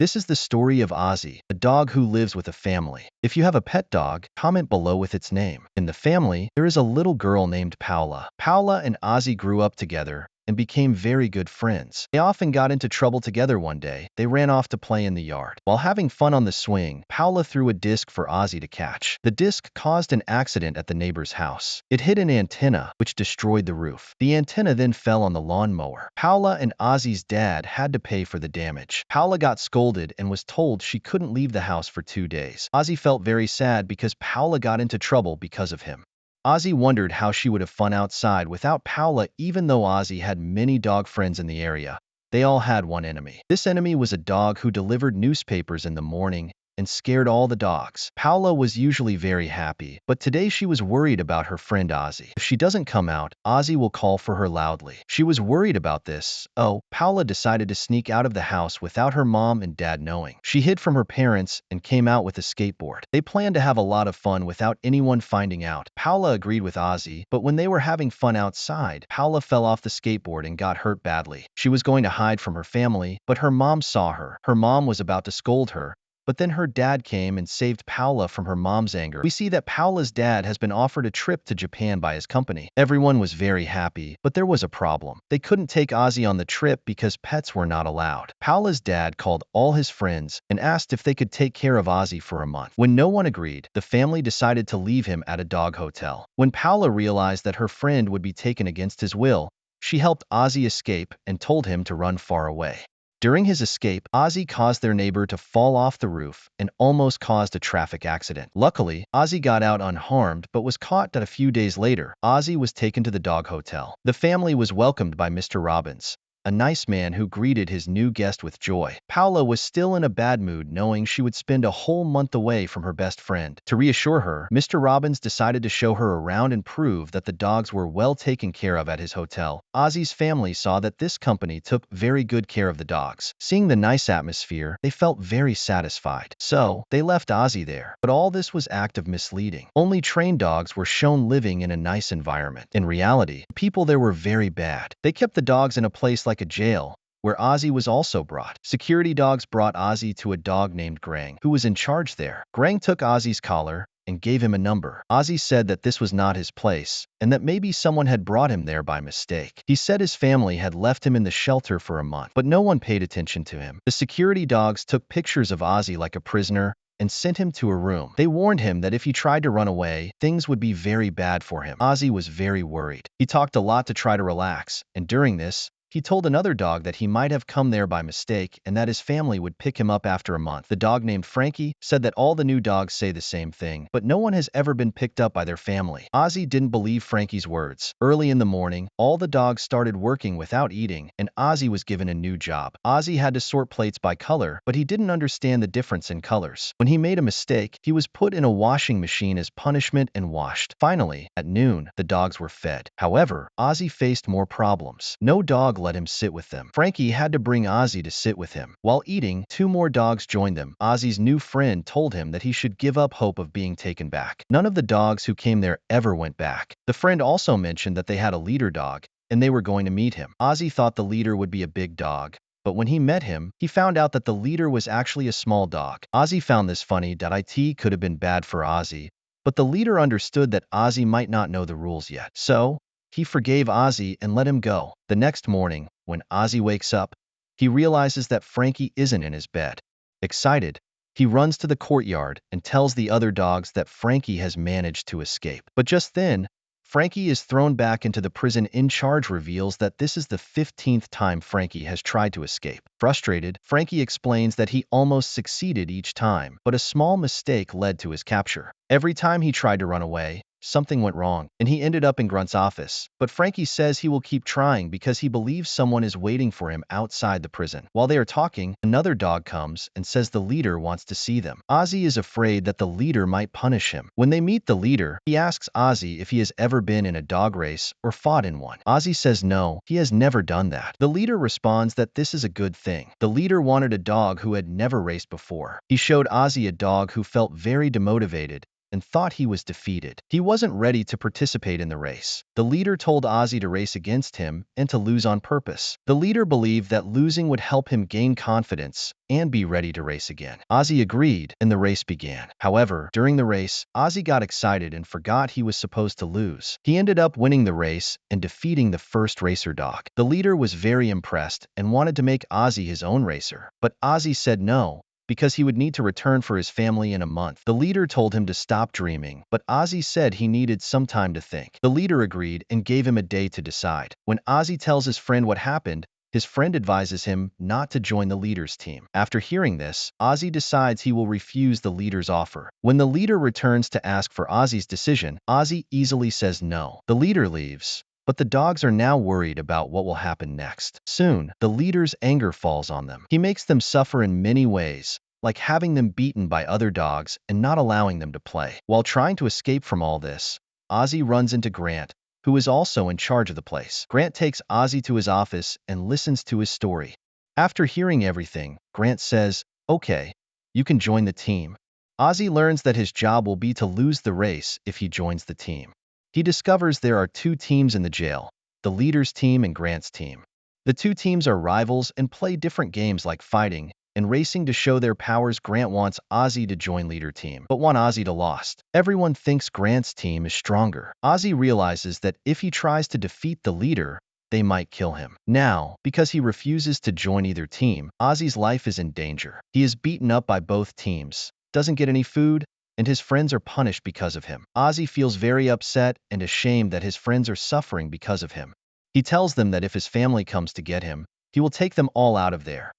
This is the story of Ozzy, a dog who lives with a family. If you have a pet dog, comment below with its name. In the family, there is a little girl named Paula. Paula and Ozzy grew up together and became very good friends. They often got into trouble together. One day, they ran off to play in the yard. While having fun on the swing, Paula threw a disc for Ozzy to catch. The disc caused an accident at the neighbor's house. It hit an antenna, which destroyed the roof. The antenna then fell on the lawnmower. Paula and Ozzy's dad had to pay for the damage. Paula got scolded and was told she couldn't leave the house for 2 days. Ozzy felt very sad because Paula got into trouble because of him. Ozzy wondered how she would have fun outside without Paula. Even though Ozzy had many dog friends in the area, they all had one enemy. This enemy was a dog who delivered newspapers in the morning and scared all the dogs. Paula was usually very happy, but today she was worried about her friend Ozzy. If she doesn't come out, Ozzy will call for her loudly. She was worried about this. Paula decided to sneak out of the house without her mom and dad knowing. She hid from her parents and came out with a skateboard. They planned to have a lot of fun without anyone finding out. Paula agreed with Ozzy, but when they were having fun outside, Paula fell off the skateboard and got hurt badly. She was going to hide from her family, but her mom saw her. Her mom was about to scold her, but then her dad came and saved Paula from her mom's anger. We see that Paula's dad has been offered a trip to Japan by his company. Everyone was very happy, but there was a problem. They couldn't take Ozzy on the trip because pets were not allowed. Paula's dad called all his friends and asked if they could take care of Ozzy for a month. When no one agreed, the family decided to leave him at a dog hotel. When Paula realized that her friend would be taken against his will, she helped Ozzy escape and told him to run far away. During his escape, Ozzy caused their neighbor to fall off the roof and almost caused a traffic accident. Luckily, Ozzy got out unharmed but was caught. That a few days later, Ozzy was taken to the dog hotel. The family was welcomed by Mr. Robbins, a nice man who greeted his new guest with joy. Paula was still in a bad mood, knowing she would spend a whole month away from her best friend. To reassure her, Mr. Robbins decided to show her around and prove that the dogs were well taken care of at his hotel. Ozzy's family saw that this company took very good care of the dogs. Seeing the nice atmosphere, they felt very satisfied. So, they left Ozzy there. But all this was act of misleading. Only trained dogs were shown living in a nice environment. In reality, the people there were very bad. They kept the dogs in a place like a jail, where Ozzy was also brought. Security dogs brought Ozzy to a dog named Grang, who was in charge there. Grang took Ozzy's collar and gave him a number. Ozzy said that this was not his place, and that maybe someone had brought him there by mistake. He said his family had left him in the shelter for a month, but no one paid attention to him. The security dogs took pictures of Ozzy like a prisoner and sent him to a room. They warned him that if he tried to run away, things would be very bad for him. Ozzy was very worried. He talked a lot to try to relax, and during this, he told another dog that he might have come there by mistake and that his family would pick him up after a month. The dog named Frankie said that all the new dogs say the same thing, but no one has ever been picked up by their family. Ozzy didn't believe Frankie's words. Early in the morning, all the dogs started working without eating, and Ozzy was given a new job. Ozzy had to sort plates by color, but he didn't understand the difference in colors. When he made a mistake, he was put in a washing machine as punishment and washed. Finally, at noon, the dogs were fed. However, Ozzy faced more problems. No dog let him sit with them. Frankie had to bring Ozzy to sit with him. While eating, 2 more dogs joined them. Ozzy's new friend told him that he should give up hope of being taken back. None of the dogs who came there ever went back. The friend also mentioned that they had a leader dog, and they were going to meet him. Ozzy thought the leader would be a big dog, but when he met him, he found out that the leader was actually a small dog. Ozzy found this funny. It could have been bad for Ozzy, but the leader understood that Ozzy might not know the rules yet. So, he forgave Ozzy and let him go. The next morning, when Ozzy wakes up, he realizes that Frankie isn't in his bed. Excited, he runs to the courtyard and tells the other dogs that Frankie has managed to escape. But just then, Frankie is thrown back into the prison. In charge reveals that this is the 15th time Frankie has tried to escape. Frustrated, Frankie explains that he almost succeeded each time, but a small mistake led to his capture. Every time he tried to run away, something went wrong, and he ended up in Grunt's office. But Frankie says he will keep trying because he believes someone is waiting for him outside the prison. While they are talking, another dog comes and says the leader wants to see them. Ozzy is afraid that the leader might punish him. When they meet the leader, he asks Ozzy if he has ever been in a dog race or fought in one. Ozzy says no, he has never done that. The leader responds that this is a good thing. The leader wanted a dog who had never raced before. He showed Ozzy a dog who felt very demotivated and thought he was defeated. He wasn't ready to participate in the race. The leader told Ozzy to race against him and to lose on purpose. The leader believed that losing would help him gain confidence and be ready to race again. Ozzy agreed, and the race began. However, during the race, Ozzy got excited and forgot he was supposed to lose. He ended up winning the race and defeating the first racer dog. The leader was very impressed and wanted to make Ozzy his own racer, but Ozzy said no, because he would need to return for his family in a month. The leader told him to stop dreaming, but Ozzy said he needed some time to think. The leader agreed and gave him a day to decide. When Ozzy tells his friend what happened, his friend advises him not to join the leader's team. After hearing this, Ozzy decides he will refuse the leader's offer. When the leader returns to ask for Ozzy's decision, Ozzy easily says no. The leader leaves, but the dogs are now worried about what will happen next. Soon, the leader's anger falls on them. He makes them suffer in many ways, like having them beaten by other dogs and not allowing them to play. While trying to escape from all this, Ozzy runs into Grant, who is also in charge of the place. Grant takes Ozzy to his office and listens to his story. After hearing everything, Grant says, "Okay, you can join the team." Ozzy learns that his job will be to lose the race if he joins the team. He discovers there are two teams in the jail, the leader's team and Grant's team. The two teams are rivals and play different games like fighting and racing to show their powers. Grant wants Ozzy to join leader team, but want Ozzy to lost. Everyone thinks Grant's team is stronger. Ozzy realizes that if he tries to defeat the leader, they might kill him. Now, because he refuses to join either team, Ozzy's life is in danger. He is beaten up by both teams, doesn't get any food, and his friends are punished because of him. Ozzy feels very upset and ashamed that his friends are suffering because of him. He tells them that if his family comes to get him, he will take them all out of there.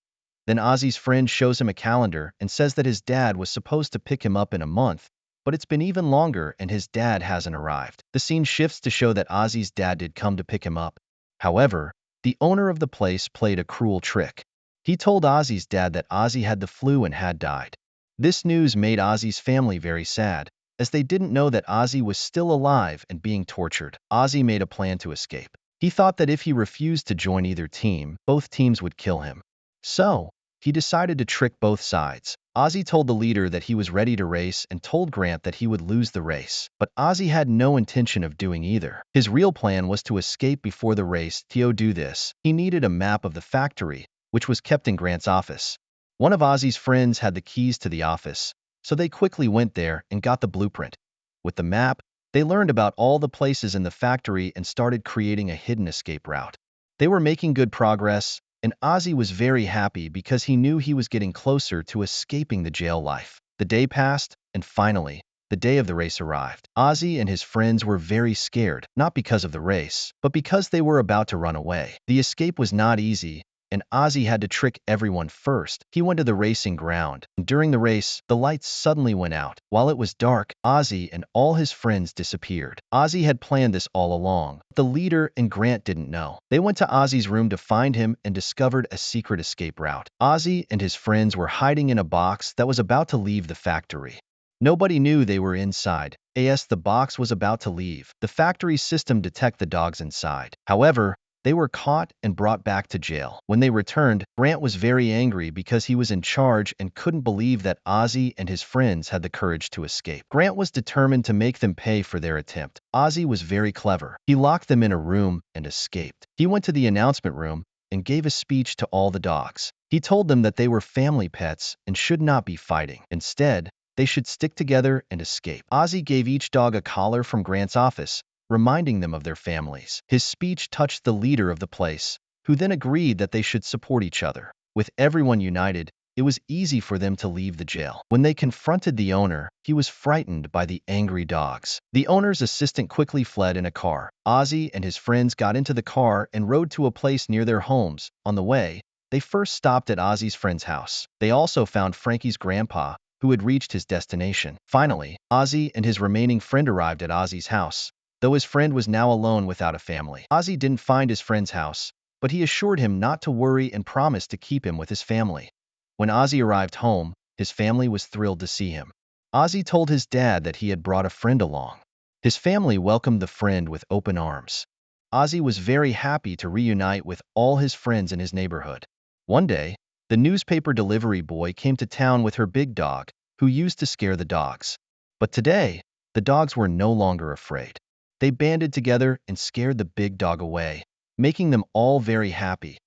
Then Ozzy's friend shows him a calendar and says that his dad was supposed to pick him up in a month, but it's been even longer and his dad hasn't arrived. The scene shifts to show that Ozzy's dad did come to pick him up. However, the owner of the place played a cruel trick. He told Ozzy's dad that Ozzy had the flu and had died. This news made Ozzy's family very sad, as they didn't know that Ozzy was still alive and being tortured. Ozzy made a plan to escape. He thought that if he refused to join either team, both teams would kill him. So, he decided to trick both sides. Ozzy told the leader that he was ready to race and told Grant that he would lose the race. But Ozzy had no intention of doing either. His real plan was to escape before the race. To do this, he needed a map of the factory, which was kept in Grant's office. One of Ozzy's friends had the keys to the office, so they quickly went there and got the blueprint. With the map, they learned about all the places in the factory and started creating a hidden escape route. They were making good progress, and Ozzy was very happy because he knew he was getting closer to escaping the jail life. The day passed, and finally, the day of the race arrived. Ozzy and his friends were very scared, not because of the race, but because they were about to run away. The escape was not easy, and Ozzy had to trick everyone first. He went to the racing ground, and during the race, the lights suddenly went out. While it was dark, Ozzy and all his friends disappeared. Ozzy had planned this all along, but the leader and Grant didn't know. They went to Ozzy's room to find him and discovered a secret escape route. Ozzy and his friends were hiding in a box that was about to leave the factory. Nobody knew they were inside, as the box was about to leave. The factory's system detected the dogs inside. However, they were caught and brought back to jail. When they returned, Grant was very angry because he was in charge and couldn't believe that Ozzy and his friends had the courage to escape. Grant was determined to make them pay for their attempt. Ozzy was very clever. He locked them in a room and escaped. He went to the announcement room and gave a speech to all the dogs. He told them that they were family pets and should not be fighting. Instead, they should stick together and escape. Ozzy gave each dog a collar from Grant's office, reminding them of their families. His speech touched the leader of the place, who then agreed that they should support each other. With everyone united, it was easy for them to leave the jail. When they confronted the owner, he was frightened by the angry dogs. The owner's assistant quickly fled in a car. Ozzy and his friends got into the car and rode to a place near their homes. On the way, they first stopped at Ozzy's friend's house. They also found Frankie's grandpa, who had reached his destination. Finally, Ozzy and his remaining friend arrived at Ozzy's house, though his friend was now alone without a family. Ozzy didn't find his friend's house, but he assured him not to worry and promised to keep him with his family. When Ozzy arrived home, his family was thrilled to see him. Ozzy told his dad that he had brought a friend along. His family welcomed the friend with open arms. Ozzy was very happy to reunite with all his friends in his neighborhood. One day, the newspaper delivery boy came to town with her big dog, who used to scare the dogs. But today, the dogs were no longer afraid. They banded together and scared the big dog away, making them all very happy.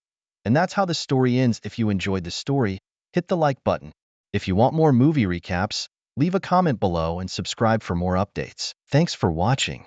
And that's how the story ends. If you enjoyed the story, hit the like button. If you want more movie recaps, leave a comment below and subscribe for more updates. Thanks for watching.